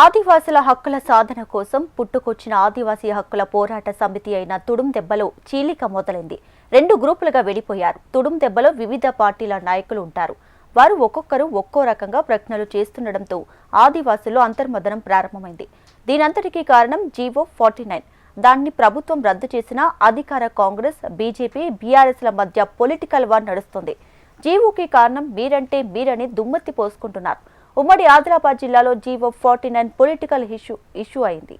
ఆదివాసుల హక్కుల సాధన కోసం పుట్టుకొచ్చిన ఆదివాసీ హక్కుల పోరాట సమితి అయిన తుడుం దెబ్బలో చీలిక మొదలైంది. 2 గ్రూపులుగా విడిపోయారు. తుడుం దెబ్బలో వివిధ పార్టీల నాయకులు ఉంటారు. వారు ఒక్కొక్కరు ఒక్కో రకంగా ప్రకటనలు చేస్తుండటంతో ఆదివాసుల్లో అంతర్మదనం ప్రారంభమైంది. దీనంతటికీ కారణం జీవో 49. దాన్ని ప్రభుత్వం రద్దు చేసినా అధికార కాంగ్రెస్, బీజేపీ, బీఆర్ఎస్ల మధ్య పొలిటికల్ వార్ నడుస్తుంది. జీవోకి కారణం మీరంటే మీరని దుమ్మెత్తి పోసుకుంటున్నారు. ఉమ్మడి ఆదిలాబాద్ జిల్లాలో జీవో 49 పొలిటికల్ ఇష్యూ అయింది.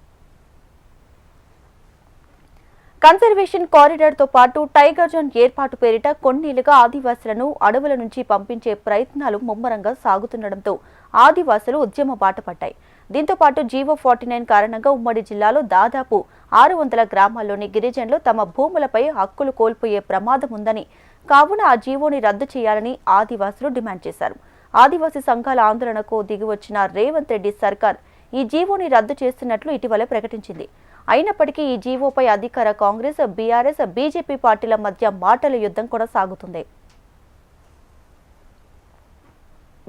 కన్సర్వేషన్ కారిడార్ తో పాటు టైగర్ జోన్ ఏర్పాటు పేరిట కొన్నేళ్లుగా ఆదివాసులను అడవుల నుంచి పంపించే ప్రయత్నాలు ముమ్మరంగా సాగుతుండటంతో ఆదివాసులు ఉద్యమ బాట పట్టాయి. దీంతో పాటు జీవో 49 కారణంగా ఉమ్మడి జిల్లాలో దాదాపు 600 గ్రామాల్లోని గిరిజనులు తమ భూములపై హక్కులు కోల్పోయే ప్రమాదం ఉందని, కావున ఆ జీవోని రద్దు చేయాలని ఆదివాసులు డిమాండ్ చేశారు. ఆదివాసీ సంఘాల ఆందోళనకు దిగివచ్చిన రేవంత్ రెడ్డి సర్కార్ ఈ జీవోని రద్దు చేస్తున్నట్లు ఇటీవల ప్రకటించింది. అయినప్పటికీ ఈ జీవోపై అధికార కాంగ్రెస్, బీఆర్ఎస్, బీజేపీ పార్టీల మధ్య మాటల యుద్ధం కొనసాగుతుంది.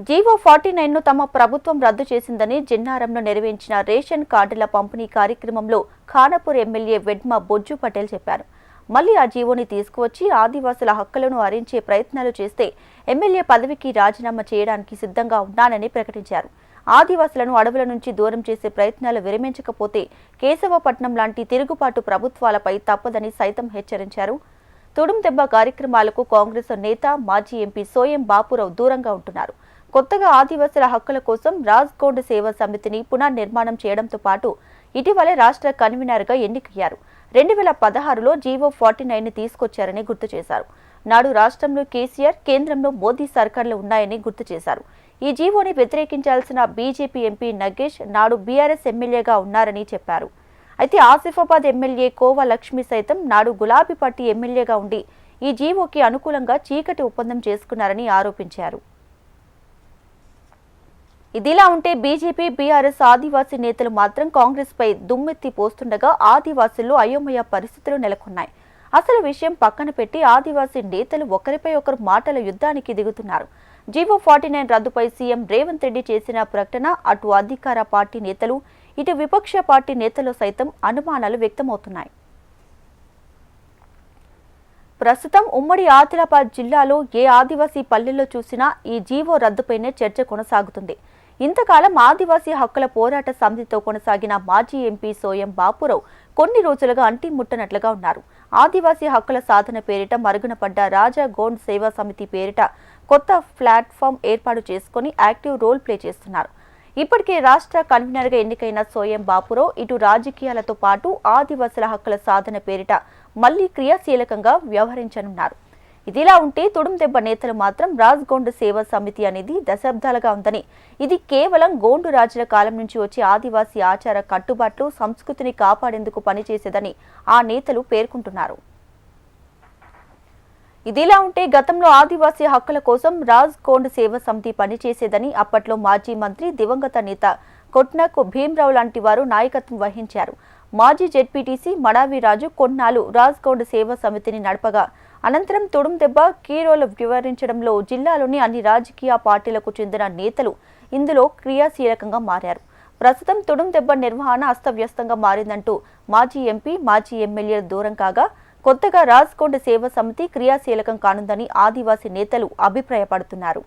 జీవో 49ను తమ ప్రభుత్వం రద్దు చేసిందని జిన్నారంలో నిర్వహించిన రేషన్ కార్డుల పంపిణీ కార్యక్రమంలో ఖానాపూర్ ఎమ్మెల్యే వెడ్మ బొజ్జు పటేల్ చెప్పారు. మళ్లీ ఆ జీవోని తీసుకువచ్చి ఆదివాసుల హక్కులను హరించే ప్రయత్నాలు చేస్తే ఎమ్మెల్యే పదవికి రాజీనామా చేయడానికి సిద్ధంగా ఉన్నానని ప్రకటించారు. ఆదివాసులను అడవుల నుంచి దూరం చేసే ప్రయత్నాలు విరమించకపోతే కేశవపట్నం లాంటి తిరుగుబాటు ప్రభుత్వాలపై తప్పదని సైతం హెచ్చరించారు. తుడుం దెబ్బ కార్యక్రమాలకు కాంగ్రెస్ నేత, మాజీ ఎంపీ సోయం బాపురావు దూరంగా ఉంటున్నారు. కొత్తగా ఆదివాసుల హక్కుల కోసం రాజ్కోండ్ సేవా సమితిని పునర్నిర్మాణం చేయడంతో పాటు ఇటీవలే రాష్ట్ర కన్వీనర్గా ఎన్నికయ్యారు. 2016లో జీవో 49ని తీసుకొచ్చారని గుర్తు చేశారు. నాడు రాష్ట్రంలో కేసీఆర్, కేంద్రంలో మోదీ సర్కార్లు ఉన్నాయని గుర్తు చేశారు. ఈ జీవోని వ్యతిరేకించాల్సిన బీజేపీ ఎంపీ నగేష్ నాడు బీఆర్ఎస్ ఎమ్మెల్యేగా ఉన్నారని చెప్పారు. అయితే ఆసిఫాబాద్ ఎమ్మెల్యే కోవా లక్ష్మి సైతం నాడు గులాబీ పార్టీ ఎమ్మెల్యేగా ఉండి ఈ జీవోకి అనుకూలంగా చీకటి ఒప్పందం చేసుకున్నారని ఆరోపించారు. ఇదిలా ఉంటే బీజేపీ, బీఆర్ఎస్ ఆదివాసీ నేతలు మాత్రం కాంగ్రెస్ పై దుమ్మెత్తి పోస్తుండగా ఆదివాసుల్లో అయోమయ పరిస్థితులు నెలకొన్నాయి. అసలు విషయం పక్కన పెట్టి ఆదివాసీ నేతలు ఒకరిపై ఒకరు మాటల యుద్ధానికి దిగుతున్నారు. జీవో 49 రద్దుపై సీఎం రేవంత్ రెడ్డి చేసిన ప్రకటన అటు అధికార పార్టీ నేతలు, ఇటు విపక్ష పార్టీ నేతలు సైతం అనుమానాలు వ్యక్తమవుతున్నాయి. ప్రస్తుతం ఉమ్మడి ఆదిలాబాద్ జిల్లాలో ఏ ఆదివాసీ పల్లెల్లో చూసినా ఈ జీవో రద్దుపైనే చర్చ కొనసాగుతుంది. ఇంతకాలం ఆదివాసీ హక్కుల పోరాట సమితితో కొనసాగిన మాజీ ఎంపీ సోయం బాపురావు కొన్ని రోజులుగా అంటిముట్టనట్లుగా ఉన్నారు. ఆదివాసీ హక్కుల సాధన పేరిట మరుగున పడ్డ రాజా గోండ్ సేవా సమితి పేరిట కొత్త ప్లాట్ఫామ్ ఏర్పాటు చేసుకుని యాక్టివ్ రోల్ ప్లే చేస్తున్నారు. ఇప్పటికే రాష్ట్ర కన్వీనర్గా ఎన్నికైన సోయం బాపురావు ఇటు రాజకీయాలతో పాటు ఆదివాసుల హక్కుల సాధన పేరిట మళ్లీ క్రియాశీలకంగా వ్యవహరించనున్నారు. ఇదిలా ఉంటే తుడుం దెబ్బ నేతలు మాత్రం రాజ్గోండ్ సేవా సమితి అనేది దశాబ్దాలుగా ఉందని, ఇది కేవలం గోండు రాజుల కాలం నుంచి వచ్చే ఆదివాసీ ఆచార కట్టుబాట్లు, సంస్కృతిని కాపాడేందుకు పనిచేసేదని ఆ నేతలు పేర్కొంటున్నారు. ఇదిలా ఉంటే గతంలో ఆదివాసీ హక్కుల కోసం రాజ్కోండ్ సేవా సమితి పనిచేసేదని అప్పట్లో మాజీ మంత్రి, దివంగత నేత కొట్నకు భీమరావు లాంటి వారు నాయకత్వం వహించారు. మాజీ జెడ్పీటీసీ మడావి రాజు కొన్నాళ్లు రాజ్కోండ్ సేవా సమితిని నడపగా అనంతరం తుడుం దెబ్బ కీ రోల్ వివరించడంలో జిల్లాలోని అన్ని రాజకీయ పార్టీలకు చెందిన నేతలు ఇందులో క్రియాశీలకంగా మారారు. ప్రస్తుతం తుడుం దెబ్బ నిర్వహణ అస్తవ్యస్తంగా మారిందంటూ మాజీ ఎంపీ, మాజీ ఎమ్మెల్యేలు దూరం కాగా కొత్తగా రాజ్కోండ్ సేవా సమితి క్రియాశీలకం కానుందని ఆదివాసీ నేతలు అభిప్రాయపడుతున్నారు.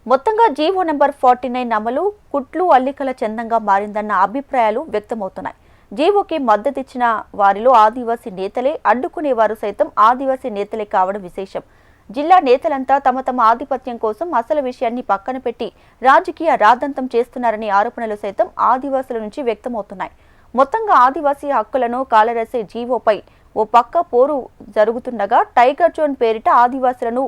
మొత్తంగా జీవో నెంబర్ 49 అమలు కుట్లు అల్లికల చందంగా మారిందన్న అభిప్రాయాలు వ్యక్తమవుతున్నాయి. జీవోకి మద్దతిచ్చిన వారిలో ఆదివాసీ నేతలే, అడ్డుకునేవారు సైతం ఆదివాసీ నేతలే కావడం విశేషం. జిల్లా నేతలంతా తమ తమ ఆధిపత్యం కోసం అసలు విషయాన్ని పక్కన పెట్టి రాజకీయ రాద్ధాంతం చేస్తున్నారనే ఆరోపణలు సైతం ఆదివాసుల నుంచి వ్యక్తమవుతున్నాయి. మొత్తంగా ఆదివాసీ హక్కులను కాలరాసే జీవోపై ఓ పక్క పోరు జరుగుతుండగా టైగర్ జోన్ పేరిట ఆదివాసులను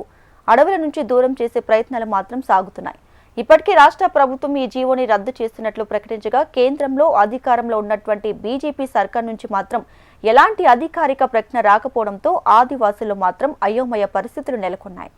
అడవుల నుంచి దూరం చేసే ప్రయత్నాలు మాత్రం సాగుతున్నాయి. ఇప్పటికే రాష్ట్ర ప్రభుత్వం ఈ జీవోని రద్దు చేస్తున్నట్లు ప్రకటించగా కేంద్రంలో అధికారంలో ఉన్నటువంటి బీజేపీ సర్కార్ నుంచి మాత్రం ఎలాంటి అధికారిక ప్రకటన రాకపోవడంతో ఆదివాసుల్లో మాత్రం అయోమయ పరిస్థితులు నెలకొన్నాయి.